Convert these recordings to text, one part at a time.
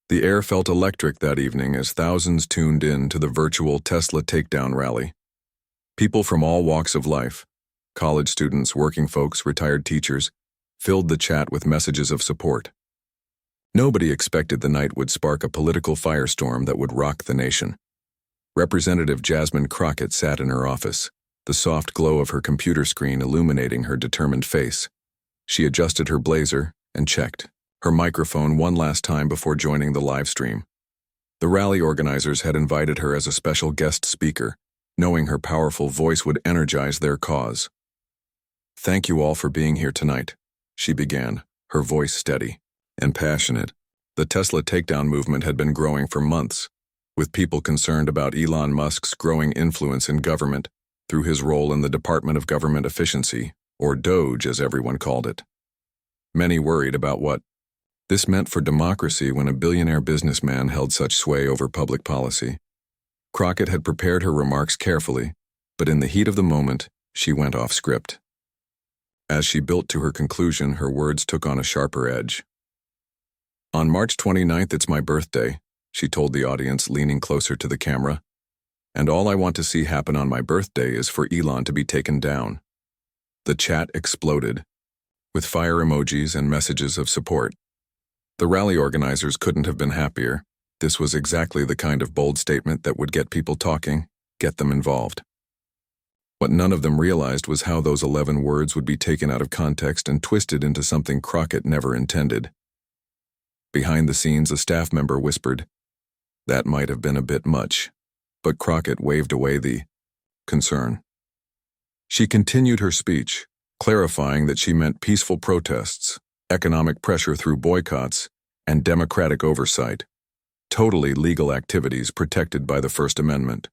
The air felt electric that evening as thousands tuned in to the virtual Tesla takedown rally. People from all walks of life, college students, working folks, retired teachers, filled the chat with messages of support. Nobody expected the night would spark a political firestorm that would rock the nation. Representative Jasmine Crockett sat in her office, the soft glow of her computer screen illuminating her determined face. She adjusted her blazer and checked her microphone one last time before joining the live stream. The rally organizers had invited her as a special guest speaker, knowing her powerful voice would energize their cause. "Thank you all for being here tonight," she began, her voice steady and passionate. The Tesla takedown movement had been growing for months, with people concerned about Elon Musk's growing influence in government through his role in the Department of Government Efficiency, or DOGE as everyone called it. Many worried about what this meant for democracy when a billionaire businessman held such sway over public policy. Crockett had prepared her remarks carefully, but in the heat of the moment, she went off script. As she built to her conclusion, her words took on a sharper edge. "On March 29th, it's my birthday," she told the audience, leaning closer to the camera. "And all I want to see happen on my birthday is for Elon to be taken down." The chat exploded, with fire emojis and messages of support. The rally organizers couldn't have been happier. This was exactly the kind of bold statement that would get people talking, get them involved. What none of them realized was how those 11 words would be taken out of context and twisted into something Crockett never intended. Behind the scenes, a staff member whispered, "That might have been a bit much," but Crockett waved away the concern. She continued her speech, clarifying that she meant peaceful protests, economic pressure through boycotts, and democratic oversight, totally legal activities protected by the First Amendment.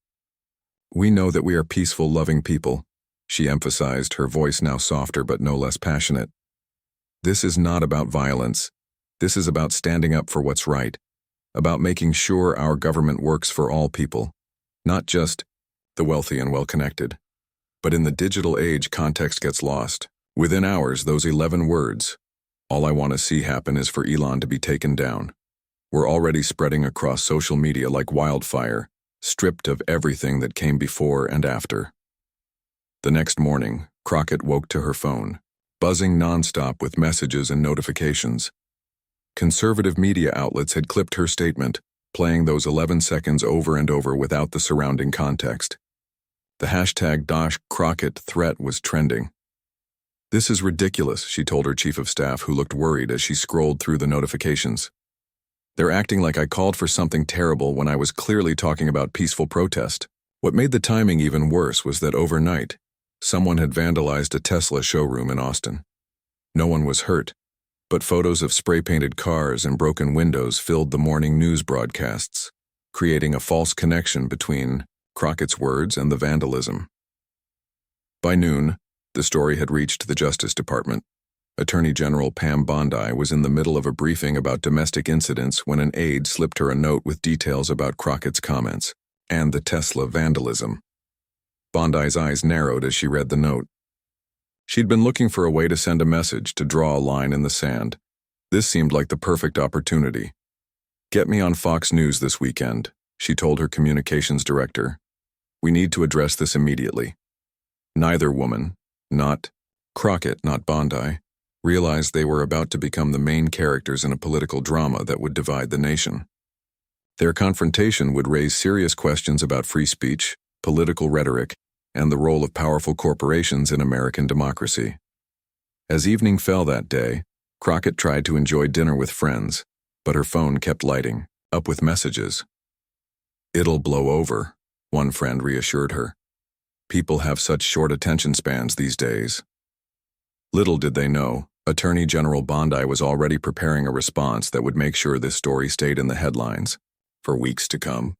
"We know that we are peaceful, loving people," she emphasized, her voice now softer but no less passionate. "This is not about violence. This is about standing up for what's right, about making sure our government works for all people, not just the wealthy and well-connected." But in the digital age, context gets lost. Within hours, those 11 words, "All I want to see happen is for Elon to be taken down," were already spreading across social media like wildfire, stripped of everything that came before and after. The next morning, Crockett woke to her phone, buzzing nonstop with messages and notifications. Conservative media outlets had clipped her statement, playing those 11 seconds over and over without the surrounding context. The hashtag #Crockett threat was trending. "This is ridiculous," she told her chief of staff, who looked worried as she scrolled through the notifications. "They're acting like I called for something terrible when I was clearly talking about peaceful protest." What made the timing even worse was that overnight, someone had vandalized a Tesla showroom in Austin. No one was hurt, but photos of spray-painted cars and broken windows filled the morning news broadcasts, creating a false connection between Crockett's words and the vandalism. By noon, the story had reached the Justice Department. Attorney General Pam Bondi was in the middle of a briefing about domestic incidents when an aide slipped her a note with details about Crockett's comments and the Tesla vandalism. Bondi's eyes narrowed as she read the note. She'd been looking for a way to send a message, to draw a line in the sand. This seemed like the perfect opportunity. "Get me on Fox News this weekend," she told her communications director. "We need to address this immediately." Neither woman, not Crockett, not Bondi, realized they were about to become the main characters in a political drama that would divide the nation. Their confrontation would raise serious questions about free speech, political rhetoric, and the role of powerful corporations in American democracy. As evening fell that day, Crockett tried to enjoy dinner with friends, but her phone kept lighting up with messages. "It'll blow over," one friend reassured her. "People have such short attention spans these days." Little did they know, Attorney General Bondi was already preparing a response that would make sure this story stayed in the headlines for weeks to come.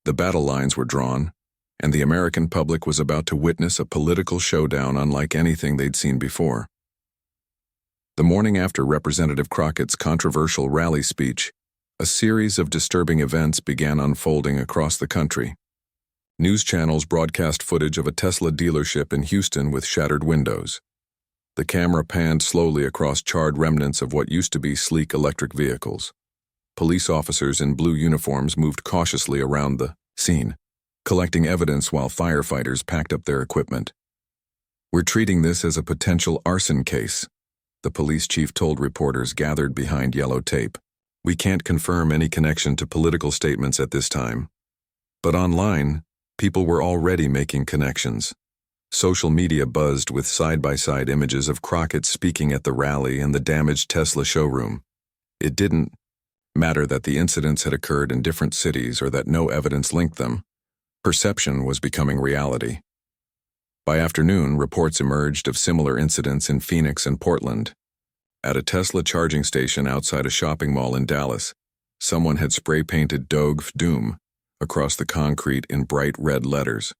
The battle lines were drawn, and the American public was about to witness a political showdown unlike anything they'd seen before. The morning after Representative Crockett's controversial rally speech, a series of disturbing events began unfolding across the country. News channels broadcast footage of a Tesla dealership in Houston with shattered windows. The camera panned slowly across charred remnants of what used to be sleek electric vehicles. Police officers in blue uniforms moved cautiously around the scene, collecting evidence while firefighters packed up their equipment. "We're treating this as a potential arson case," the police chief told reporters gathered behind yellow tape. "We can't confirm any connection to political statements at this time." But online, people were already making connections. Social media buzzed with side-by-side images of Crockett speaking at the rally and the damaged Tesla showroom. It didn't matter that the incidents had occurred in different cities or that no evidence linked them. Perception was becoming reality. By afternoon, reports emerged of similar incidents in Phoenix and Portland. At a Tesla charging station outside a shopping mall in Dallas, someone had spray-painted "Dog Doom" across the concrete in bright red letters.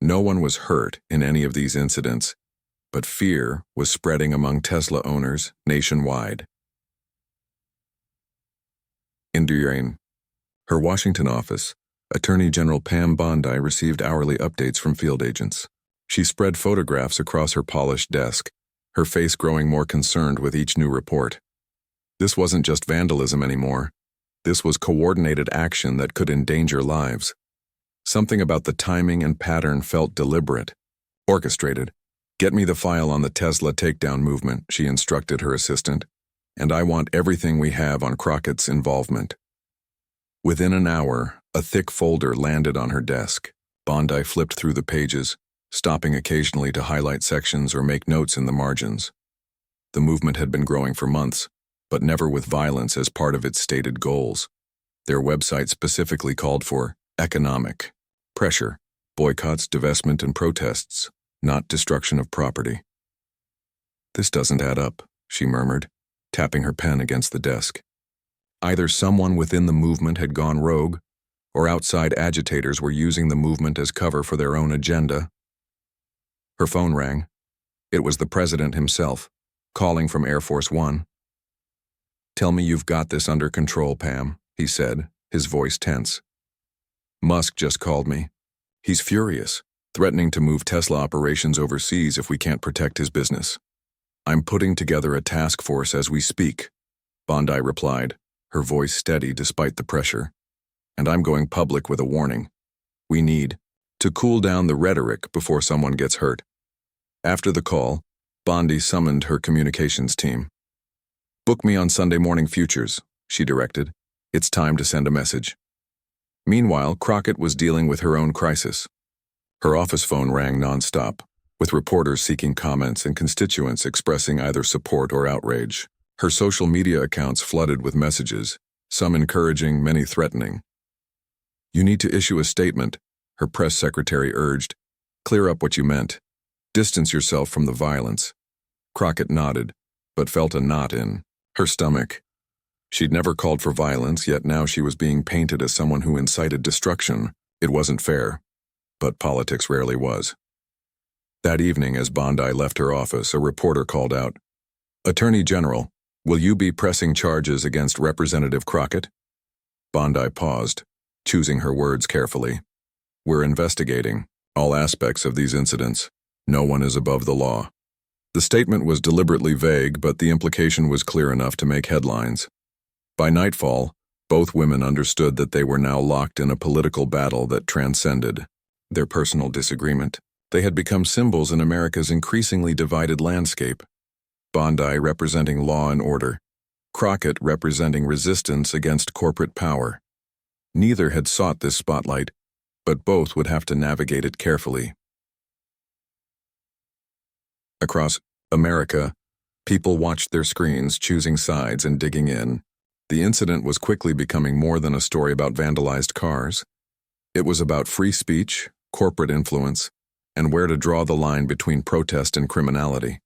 No one was hurt in any of these incidents, but fear was spreading among Tesla owners nationwide. In her Washington office, Attorney General Pam Bondi received hourly updates from field agents. She spread photographs across her polished desk, her face growing more concerned with each new report. This wasn't just vandalism anymore. This was coordinated action that could endanger lives. Something about the timing and pattern felt deliberate, orchestrated. "Get me the file on the Tesla takedown movement," she instructed her assistant, "and I want everything we have on Crockett's involvement." Within an hour, a thick folder landed on her desk. Bondi flipped through the pages, stopping occasionally to highlight sections or make notes in the margins. The movement had been growing for months, but never with violence as part of its stated goals. Their website specifically called for economic pressure, boycotts, divestment, and protests, not destruction of property. "This doesn't add up," she murmured, tapping her pen against the desk. Either someone within the movement had gone rogue, or outside agitators were using the movement as cover for their own agenda. Her phone rang. It was the president himself, calling from Air Force One. "Tell me you've got this under control, Pam," he said, his voice tense. "Musk just called me. He's furious, threatening to move Tesla operations overseas if we can't protect his business. I'm putting together a task force as we speak," Bondi replied, her voice steady despite the pressure. "And I'm going public with a warning. We need to cool down the rhetoric before someone gets hurt." After the call, Bondi summoned her communications team. "Book me on Sunday morning futures," she directed. "It's time to send a message." Meanwhile, Crockett was dealing with her own crisis. Her office phone rang nonstop, with reporters seeking comments and constituents expressing either support or outrage. Her social media accounts flooded with messages, some encouraging, many threatening. "You need to issue a statement," her press secretary urged. "Clear up what you meant. Distance yourself from the violence." Crockett nodded, but felt a knot in her stomach. She'd never called for violence, yet now she was being painted as someone who incited destruction. It wasn't fair, but politics rarely was. That evening, as Bondi left her office, a reporter called out, "Attorney General, will you be pressing charges against Representative Crockett?" Bondi paused, choosing her words carefully. "We're investigating all aspects of these incidents. No one is above the law." The statement was deliberately vague, but the implication was clear enough to make headlines. By nightfall, both women understood that they were now locked in a political battle that transcended their personal disagreement. They had become symbols in America's increasingly divided landscape. Bondi representing law and order, Crockett representing resistance against corporate power. Neither had sought this spotlight, but both would have to navigate it carefully. Across America, people watched their screens, choosing sides and digging in. The incident was quickly becoming more than a story about vandalized cars. It was about free speech, corporate influence, and where to draw the line between protest and criminality.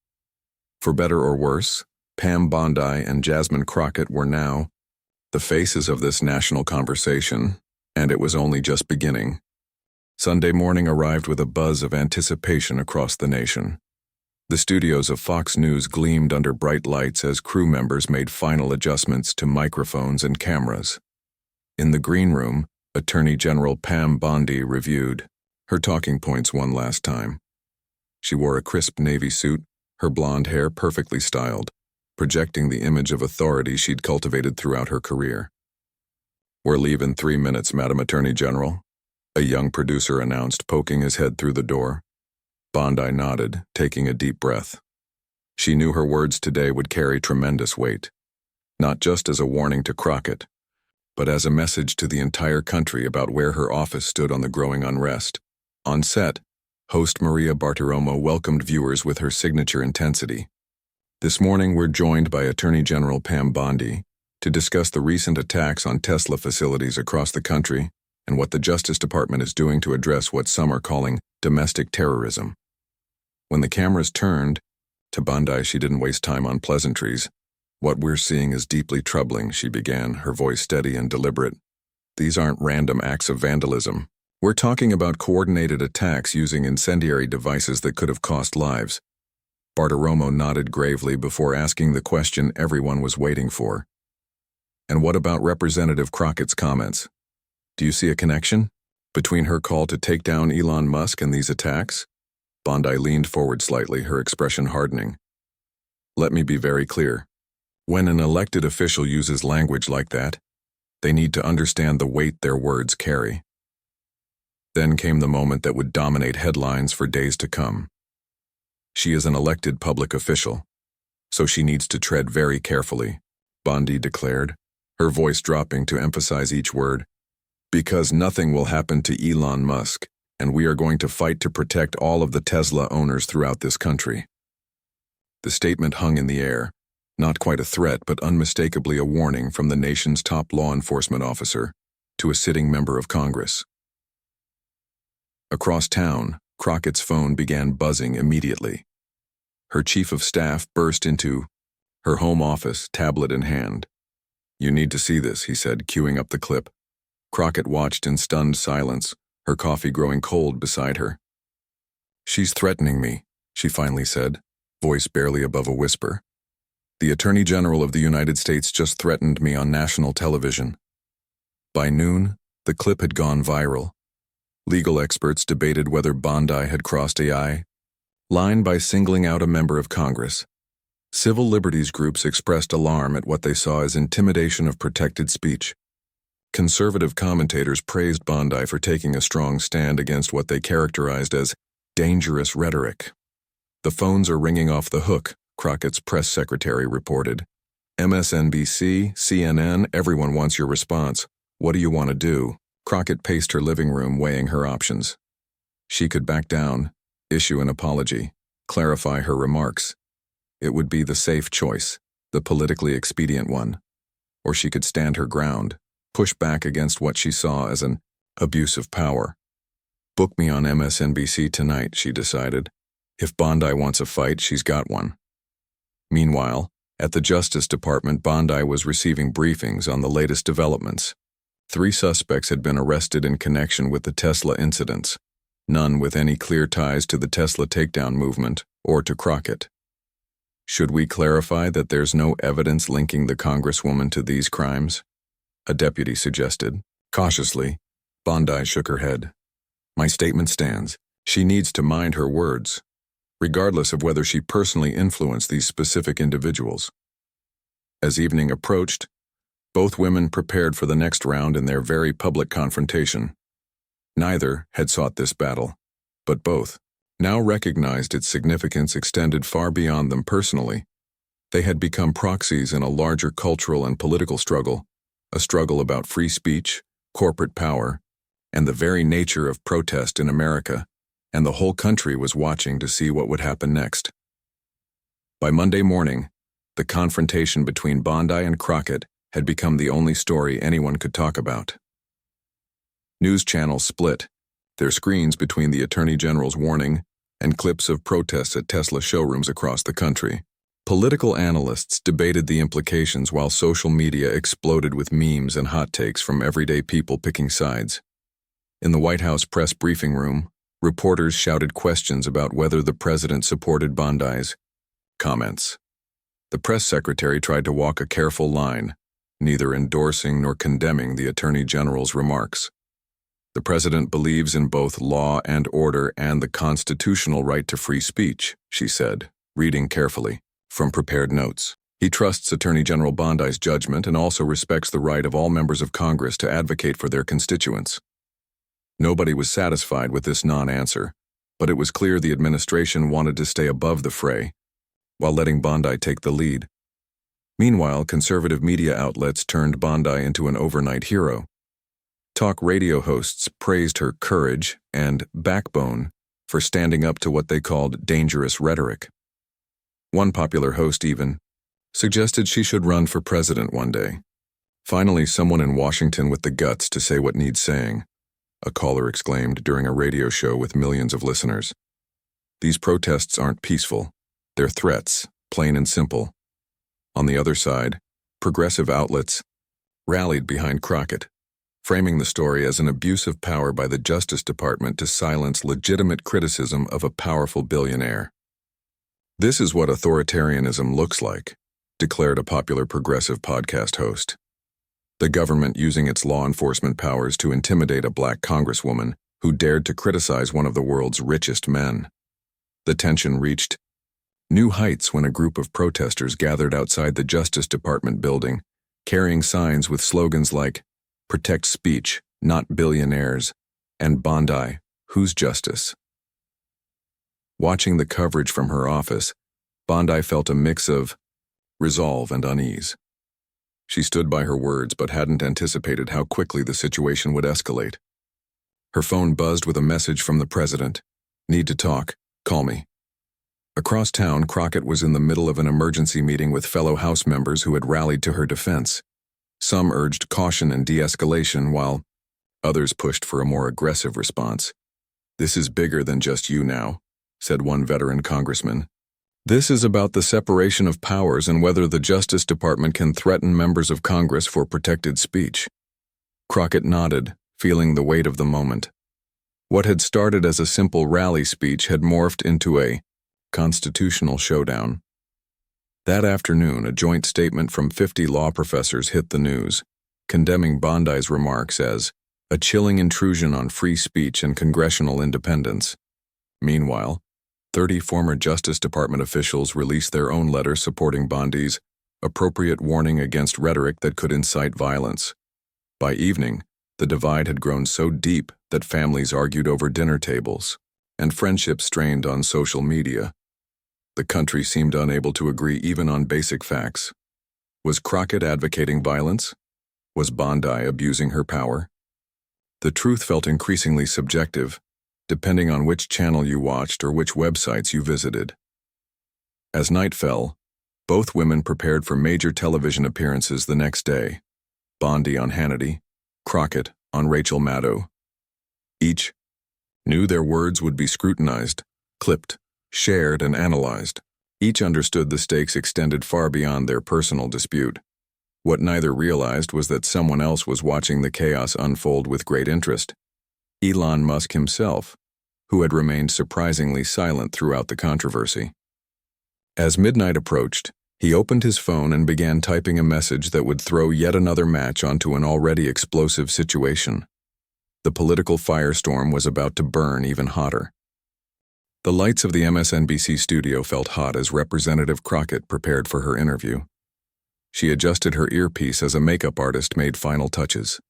For better or worse, Pam Bondi and Jasmine Crockett were now the faces of this national conversation, and it was only just beginning. Sunday morning arrived with a buzz of anticipation across the nation. The studios of Fox News gleamed under bright lights as crew members made final adjustments to microphones and cameras. In the green room, Attorney General Pam Bondi reviewed her talking points one last time. She wore a crisp navy suit, her blonde hair perfectly styled. projecting the image of authority she'd cultivated throughout her career. "We're leaving in 3 minutes, Madam Attorney General," a young producer announced, poking his head through the door. Bondi nodded, taking a deep breath. She knew her words today would carry tremendous weight, not just as a warning to Crockett, but as a message to the entire country about where her office stood on the growing unrest. On set, host Maria Bartiromo welcomed viewers with her signature intensity. "This morning we're joined by Attorney General Pam Bondi to discuss the recent attacks on Tesla facilities across the country and what the Justice Department is doing to address what some are calling domestic terrorism." When the cameras turned to Bondi, she didn't waste time on pleasantries. "What we're seeing is deeply troubling," she began, her voice steady and deliberate. "These aren't random acts of vandalism. We're talking about coordinated attacks using incendiary devices that could have cost lives." Bartiromo nodded gravely before asking the question everyone was waiting for. "And what about Representative Crockett's comments? Do you see a connection between her call to take down Elon Musk and these attacks?" Bondi leaned forward slightly, her expression hardening. "Let me be very clear. When an elected official uses language like that, they need to understand the weight their words carry." Then came the moment that would dominate headlines for days to come. "She is an elected public official, so she needs to tread very carefully," Bondi declared, her voice dropping to emphasize each word. "Because nothing will happen to Elon Musk, and we are going to fight to protect all of the Tesla owners throughout this country." The statement hung in the air, not quite a threat but unmistakably a warning from the nation's top law enforcement officer to a sitting member of Congress. Across town, Crockett's phone began buzzing immediately. Her chief of staff burst into her home office, tablet in hand. "You need to see this," he said, queuing up the clip. Crockett watched in stunned silence, her coffee growing cold beside her. "She's threatening me," she finally said, voice barely above a whisper. "The Attorney General of the United States just threatened me on national television." By noon, the clip had gone viral. Legal experts debated whether Bondi had crossed a line by singling out a member of Congress. Civil liberties groups expressed alarm at what they saw as intimidation of protected speech. Conservative commentators praised Bondi for taking a strong stand against what they characterized as dangerous rhetoric. "The phones are ringing off the hook," Crockett's press secretary reported. "MSNBC, CNN, everyone wants your response. What do you want to do?" Crockett paced her living room, weighing her options. She could back down, issue an apology, clarify her remarks. It would be the safe choice, the politically expedient one. Or she could stand her ground, push back against what she saw as an abuse of power. "Book me on MSNBC tonight," she decided. If Bondi wants a fight, she's got one. Meanwhile, at the Justice Department, Bondi was receiving briefings on the latest developments. 3 suspects had been arrested in connection with the Tesla incidents, none with any clear ties to the Tesla takedown movement or to Crockett. "Should we clarify that there's no evidence linking the Congresswoman to these crimes?" a deputy suggested. Cautiously, Bondi shook her head. "My statement stands. She needs to mind her words, regardless of whether she personally influenced these specific individuals." As evening approached, both women prepared for the next round in their very public confrontation. Neither had sought this battle, but both now recognized its significance extended far beyond them personally. They had become proxies in a larger cultural and political struggle, a struggle about free speech, corporate power, and the very nature of protest in America, and the whole country was watching to see what would happen next. By Monday morning, the confrontation between Bondi and Crockett had become the only story anyone could talk about. News channels split, their screens between the Attorney General's warning and clips of protests at Tesla showrooms across the country. Political analysts debated the implications while social media exploded with memes and hot takes from everyday people picking sides. In the White House press briefing room, reporters shouted questions about whether the president supported Bondi's comments. The press secretary tried to walk a careful line, neither endorsing nor condemning the Attorney General's remarks. "The president believes in both law and order and the constitutional right to free speech," she said, reading carefully from prepared notes. He trusts Attorney General Bondi's judgment and also respects the right of all members of Congress to advocate for their constituents. Nobody was satisfied with this non-answer, but it was clear the administration wanted to stay above the fray, while letting Bondi take the lead. Meanwhile, conservative media outlets turned Bondi into an overnight hero. Talk radio hosts praised her courage and backbone for standing up to what they called dangerous rhetoric. One popular host even suggested she should run for president one day. Finally, someone in Washington with the guts to say what needs saying, a caller exclaimed during a radio show with millions of listeners. These protests aren't peaceful. They're threats, plain and simple. On the other side, progressive outlets rallied behind Crockett, framing the story as an abuse of power by the Justice Department to silence legitimate criticism of a powerful billionaire. "This is what authoritarianism looks like," declared a popular progressive podcast host. The government using its law enforcement powers to intimidate a black congresswoman who dared to criticize one of the world's richest men. The tension reached new heights when a group of protesters gathered outside the Justice Department building, carrying signs with slogans like, "Protect speech, not billionaires," and "Bondi, who's justice?" Watching the coverage from her office, Bondi felt a mix of resolve and unease. She stood by her words but hadn't anticipated how quickly the situation would escalate. Her phone buzzed with a message from the president. "Need to talk. Call me." Across town, Crockett was in the middle of an emergency meeting with fellow House members who had rallied to her defense. Some urged caution and de-escalation, while others pushed for a more aggressive response. "This is bigger than just you now," said one veteran congressman. "This is about the separation of powers and whether the Justice Department can threaten members of Congress for protected speech." Crockett nodded, feeling the weight of the moment. What had started as a simple rally speech had morphed into a constitutional showdown. That afternoon, a joint statement from 50 law professors hit the news, condemning Bondi's remarks as a chilling intrusion on free speech and congressional independence. Meanwhile, 30 former Justice Department officials released their own letter supporting Bondi's appropriate warning against rhetoric that could incite violence. By evening, the divide had grown so deep that families argued over dinner tables, and friendships strained on social media. The country seemed unable to agree even on basic facts. Was Crockett advocating violence? Was Bondi abusing her power? The truth felt increasingly subjective, depending on which channel you watched or which websites you visited. As night fell, both women prepared for major television appearances the next day, Bondi on Hannity, Crockett on Rachel Maddow. Each knew their words would be scrutinized, clipped, shared, and analyzed. Each understood the stakes extended far beyond their personal dispute. What neither realized was that someone else was watching the chaos unfold with great interest. Elon Musk himself, who had remained surprisingly silent throughout the controversy. As midnight approached, he opened his phone and began typing a message that would throw yet another match onto an already explosive situation. The political firestorm was about to burn even hotter. The lights of the MSNBC studio felt hot as Representative Crockett prepared for her interview. She adjusted her earpiece as a makeup artist made final touches.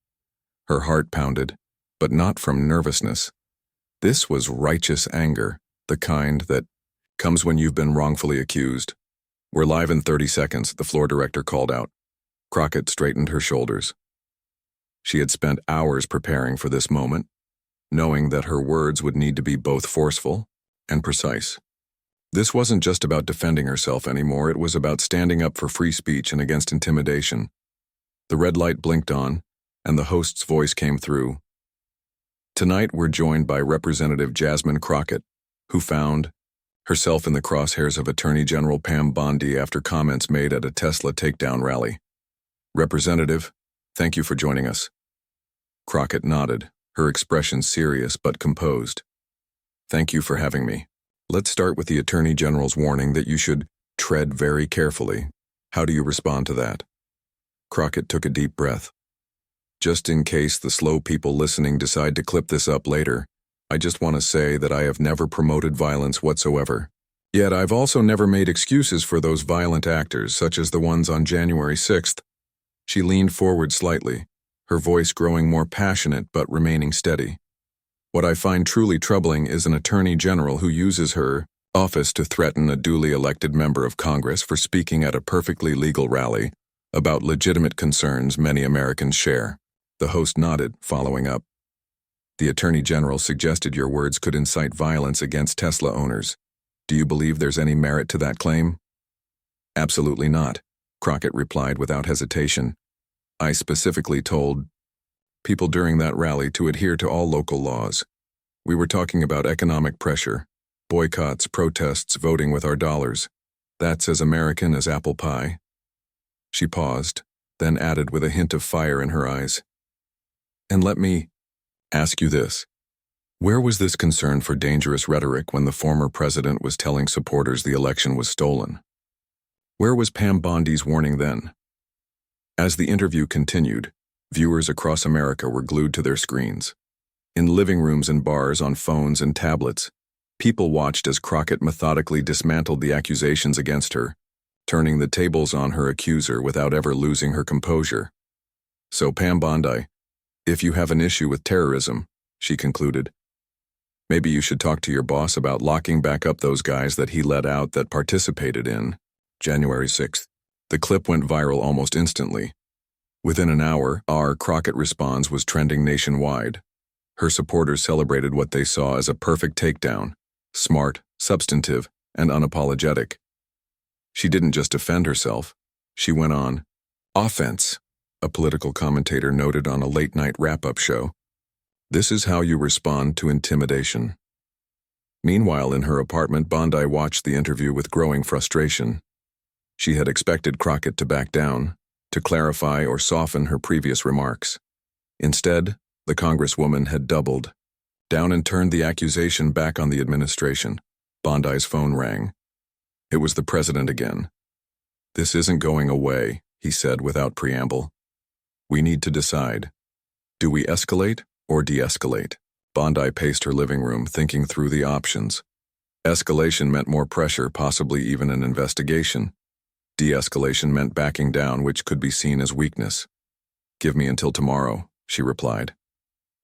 Her heart pounded, but not from nervousness. This was righteous anger, the kind that comes when you've been wrongfully accused. "We're live in 30 seconds, the floor director called out. Crockett straightened her shoulders. She had spent hours preparing for this moment, knowing that her words would need to be both forceful and precise. This wasn't just about defending herself anymore, it was about standing up for free speech and against intimidation. The red light blinked on, and the host's voice came through. Tonight we're joined by Representative Jasmine Crockett, who found herself in the crosshairs of Attorney General Pam Bondi after comments made at a Tesla takedown rally. "Representative, thank you for joining us." Crockett nodded, her expression serious but composed. "Thank you for having me. Let's start with the Attorney General's warning that you should tread very carefully. How do you respond to that?" Crockett took a deep breath. "Just in case the slow people listening decide to clip this up later, I just want to say that I have never promoted violence whatsoever. Yet I've also never made excuses for those violent actors, such as the ones on January 6th. She leaned forward slightly, her voice growing more passionate but remaining steady. What I find truly troubling is an attorney general who uses her office to threaten a duly elected member of Congress for speaking at a perfectly legal rally about legitimate concerns many Americans share. The host nodded, following up. The attorney general suggested your words could incite violence against Tesla owners. Do you believe there's any merit to that claim? Absolutely not, Crockett replied without hesitation. I specifically told people during that rally to adhere to all local laws. We were talking about economic pressure, boycotts, protests, voting with our dollars. That's as American as apple pie. She paused, then added with a hint of fire in her eyes. And let me ask you this. Where was this concern for dangerous rhetoric when the former president was telling supporters the election was stolen? Where was Pam Bondi's warning then? As the interview continued, viewers across America were glued to their screens. In living rooms and bars, on phones and tablets, people watched as Crockett methodically dismantled the accusations against her, turning the tables on her accuser without ever losing her composure. So Pam Bondi, if you have an issue with terrorism, she concluded, maybe you should talk to your boss about locking back up those guys that he let out that participated in January 6th. The clip went viral almost instantly. Within an hour, our Crockett response was trending nationwide. Her supporters celebrated what they saw as a perfect takedown, smart, substantive, and unapologetic. She didn't just defend herself, she went on offense, a political commentator noted on a late-night wrap-up show. This is how you respond to intimidation. Meanwhile, in her apartment, Bondi watched the interview with growing frustration. She had expected Crockett to back down, to clarify or soften her previous remarks. Instead, the Congresswoman had doubled down and turned the accusation back on the administration. Bondi's phone rang. It was the president again. This isn't going away, he said without preamble. We need to decide. Do we escalate or de-escalate? Bondi paced her living room, thinking through the options. Escalation meant more pressure, possibly even an investigation. De-escalation meant backing down, which could be seen as weakness. Give me until tomorrow, she replied.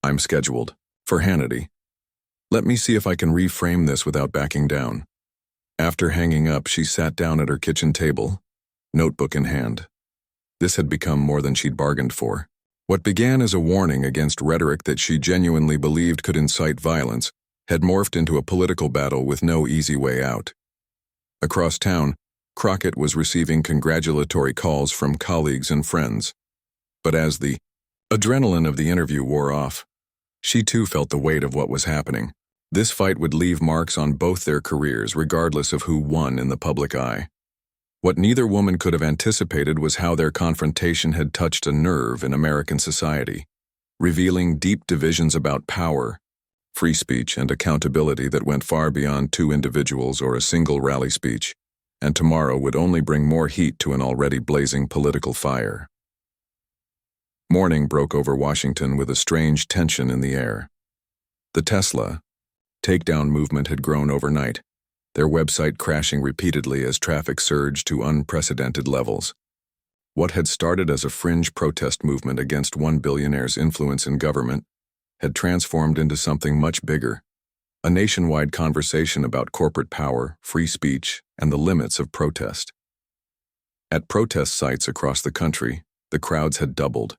I'm scheduled. For Hannity. Let me see if I can reframe this without backing down. After hanging up, she sat down at her kitchen table, notebook in hand. This had become more than she'd bargained for. What began as a warning against rhetoric that she genuinely believed could incite violence had morphed into a political battle with no easy way out. Across town, Crockett was receiving congratulatory calls from colleagues and friends. But as the adrenaline of the interview wore off, she too felt the weight of what was happening. This fight would leave marks on both their careers, regardless of who won in the public eye. What neither woman could have anticipated was how their confrontation had touched a nerve in American society, revealing deep divisions about power, free speech, and accountability that went far beyond two individuals or a single rally speech, and tomorrow would only bring more heat to an already blazing political fire. Morning broke over Washington with a strange tension in the air. The Tesla takedown movement had grown overnight, their website crashing repeatedly as traffic surged to unprecedented levels. What had started as a fringe protest movement against one billionaire's influence in government had transformed into something much bigger, a nationwide conversation about corporate power, free speech, and the limits of protest. At protest sites across the country, the crowds had doubled.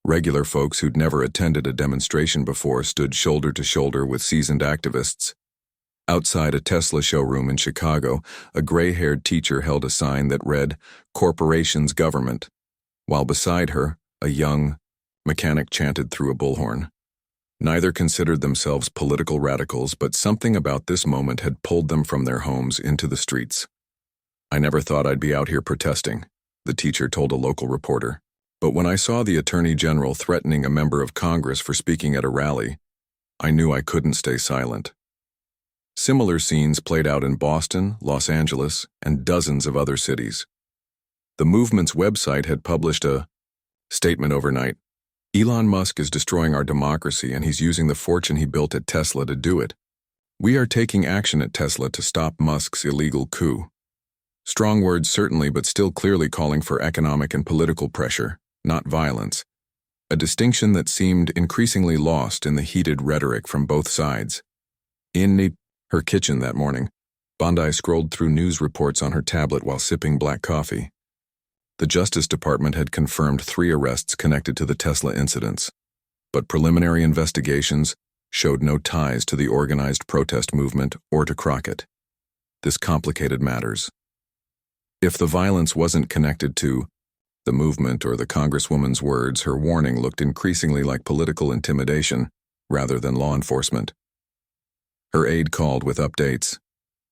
Regular folks who'd never attended a demonstration before stood shoulder to shoulder with seasoned activists. Outside a Tesla showroom in Chicago, a gray-haired teacher held a sign that read, "Corporations Government," while beside her, a young mechanic chanted through a bullhorn. Neither considered themselves political radicals, but something about this moment had pulled them from their homes into the streets. "I never thought I'd be out here protesting," the teacher told a local reporter. "But when I saw the Attorney General threatening a member of Congress for speaking at a rally, I knew I couldn't stay silent." Similar scenes played out in Boston, Los Angeles, and dozens of other cities. The movement's website had published a statement overnight. "Elon Musk is destroying our democracy, and he's using the fortune he built at Tesla to do it. We are taking action at Tesla to stop Musk's illegal coup. Strong words certainly, but still clearly calling for economic and political pressure, not violence. A distinction that seemed increasingly lost in the heated rhetoric from both sides. In her kitchen that morning, Bondi scrolled through news reports on her tablet while sipping black coffee. The Justice Department had confirmed 3 arrests connected to the Tesla incidents, but preliminary investigations showed no ties to the organized protest movement or to Crockett. This complicated matters. If the violence wasn't connected to the movement or the Congresswoman's words, her warning looked increasingly like political intimidation rather than law enforcement. Her aide called with updates.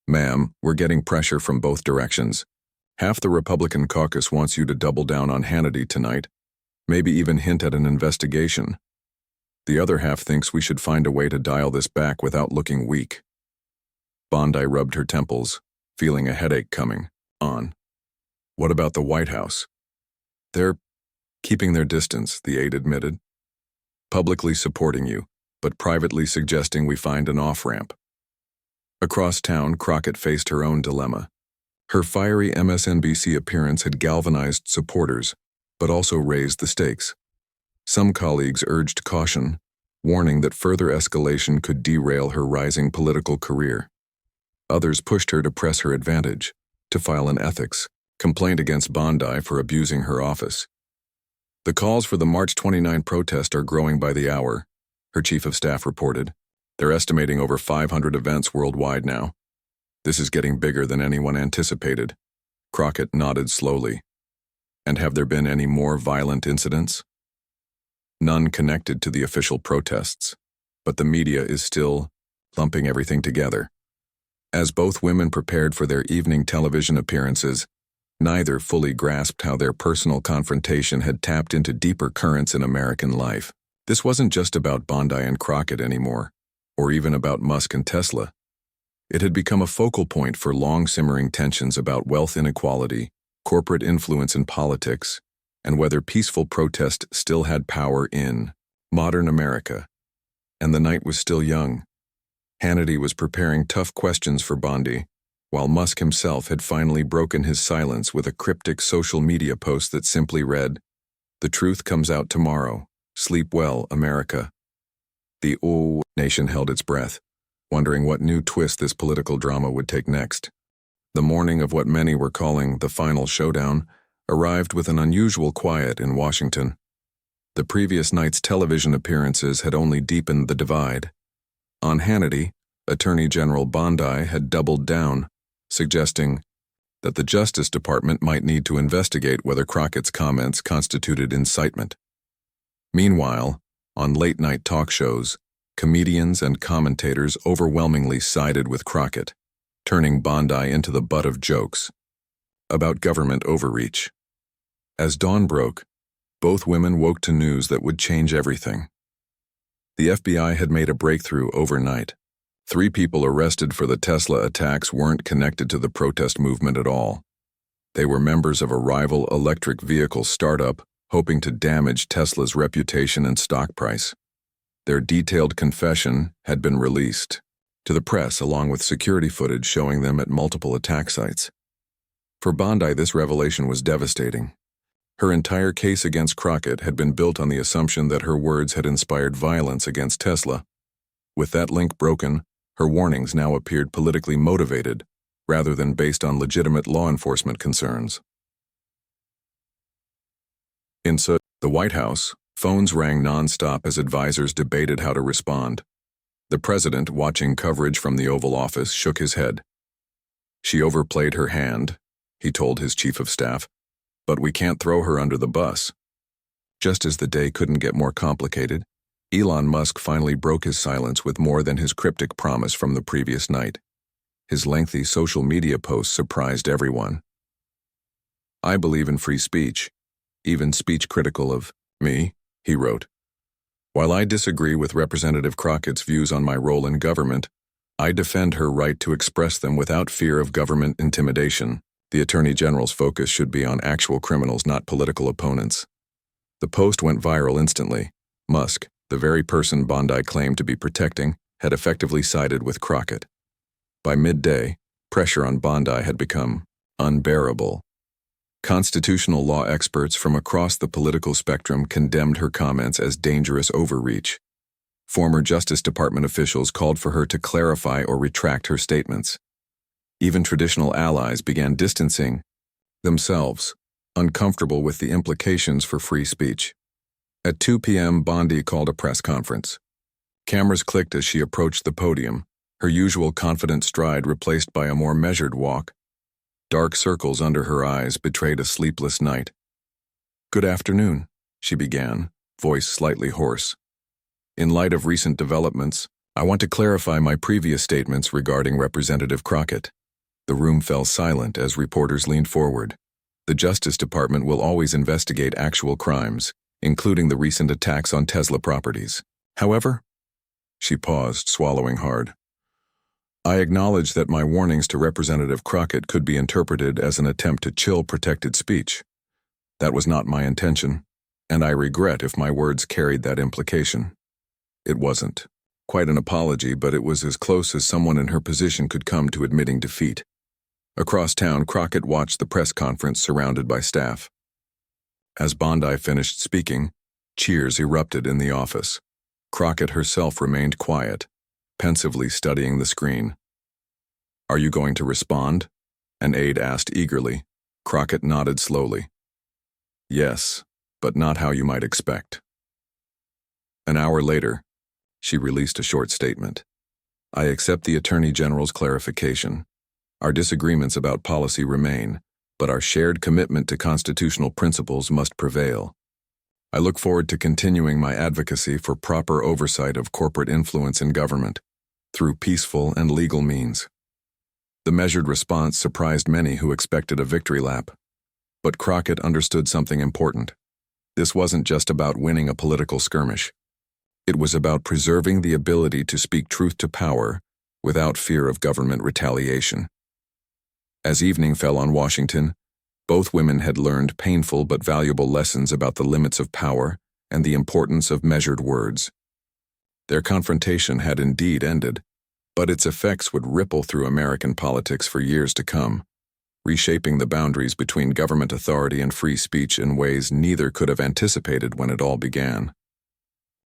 "Ma'am, we're getting pressure from both directions. Half the Republican caucus wants you to double down on Hannity tonight, maybe even hint at an investigation. The other half thinks we should find a way to dial this back without looking weak." Bondi rubbed her temples, feeling a headache coming on. "What about the White House?" "They're keeping their distance," the aide admitted. "Publicly supporting you, but privately suggesting we find an off-ramp." Across town, Crockett faced her own dilemma. Her fiery MSNBC appearance had galvanized supporters, but also raised the stakes. Some colleagues urged caution, warning that further escalation could derail her rising political career. Others pushed her to press her advantage, to file an ethics complaint against Bondi for abusing her office. "The calls for the March 29 protest are growing by the hour," her chief of staff reported. "They're estimating over 500 events worldwide now. This is getting bigger than anyone anticipated." Crockett nodded slowly. "And have there been any more violent incidents?" "None connected to the official protests, but the media is still lumping everything together." As both women prepared for their evening television appearances, neither fully grasped how their personal confrontation had tapped into deeper currents in American life. This wasn't just about Bondi and Crockett anymore, or even about Musk and Tesla. It had become a focal point for long-simmering tensions about wealth inequality, corporate influence in politics, and whether peaceful protest still had power in modern America. And the night was still young. Hannity was preparing tough questions for Bondi, while Musk himself had finally broken his silence with a cryptic social media post that simply read, "The truth comes out tomorrow. Sleep well, America." The nation held its breath, wondering what new twist this political drama would take next. The morning of what many were calling the final showdown arrived with an unusual quiet in Washington. The previous night's television appearances had only deepened the divide. On Hannity, Attorney General Bondi had doubled down, suggesting that the Justice Department might need to investigate whether Crockett's comments constituted incitement. Meanwhile, on late-night talk shows, comedians and commentators overwhelmingly sided with Crockett, turning Bondi into the butt of jokes about government overreach. As dawn broke, both women woke to news that would change everything. The FBI had made a breakthrough overnight. 3 people arrested for the Tesla attacks weren't connected to the protest movement at all. They were members of a rival electric vehicle startup hoping to damage Tesla's reputation and stock price. Their detailed confession had been released to the press along with security footage showing them at multiple attack sites. For Bondi, this revelation was devastating. Her entire case against Crockett had been built on the assumption that her words had inspired violence against Tesla. With that link broken, her warnings now appeared politically motivated, rather than based on legitimate law enforcement concerns. Inside the White House, phones rang nonstop as advisors debated how to respond. The president, watching coverage from the Oval Office, shook his head. "She overplayed her hand," he told his chief of staff, "but we can't throw her under the bus." Just as the day couldn't get more complicated, Elon Musk finally broke his silence with more than his cryptic promise from the previous night. His lengthy social media post surprised everyone. "I believe in free speech, even speech critical of me," he wrote. "While I disagree with Representative Crockett's views on my role in government, I defend her right to express them without fear of government intimidation. The Attorney General's focus should be on actual criminals, not political opponents." The post went viral instantly. Musk, the very person Bondi claimed to be protecting, had effectively sided with Crockett. By midday, pressure on Bondi had become unbearable. Constitutional law experts from across the political spectrum condemned her comments as dangerous overreach. Former Justice Department officials called for her to clarify or retract her statements. Even traditional allies began distancing themselves, uncomfortable with the implications for free speech. At 2 p.m., Bondi called a press conference. Cameras clicked as she approached the podium, her usual confident stride replaced by a more measured walk. Dark circles under her eyes betrayed a sleepless night. "Good afternoon," she began, voice slightly hoarse. "In light of recent developments, I want to clarify my previous statements regarding Representative Crockett." The room fell silent as reporters leaned forward. The Justice Department will always investigate actual crimes, including the recent attacks on Tesla properties. However, she paused, swallowing hard. "I acknowledge that my warnings to Representative Crockett could be interpreted as an attempt to chill protected speech. That was not my intention, and I regret if my words carried that implication." It wasn't quite an apology, but it was as close as someone in her position could come to admitting defeat. Across town, Crockett watched the press conference surrounded by staff. As Bondi finished speaking, cheers erupted in the office. Crockett herself remained quiet, pensively studying the screen. "Are you going to respond?" an aide asked eagerly. Crockett nodded slowly. "Yes, but not how you might expect." An hour later, she released a short statement. "I accept the Attorney General's clarification. Our disagreements about policy remain, but our shared commitment to constitutional principles must prevail. I look forward to continuing my advocacy for proper oversight of corporate influence in government, through peaceful and legal means." The measured response surprised many who expected a victory lap. But Crockett understood something important. This wasn't just about winning a political skirmish. It was about preserving the ability to speak truth to power without fear of government retaliation. As evening fell on Washington, both women had learned painful but valuable lessons about the limits of power and the importance of measured words. Their confrontation had indeed ended, but its effects would ripple through American politics for years to come, reshaping the boundaries between government authority and free speech in ways neither could have anticipated when it all began.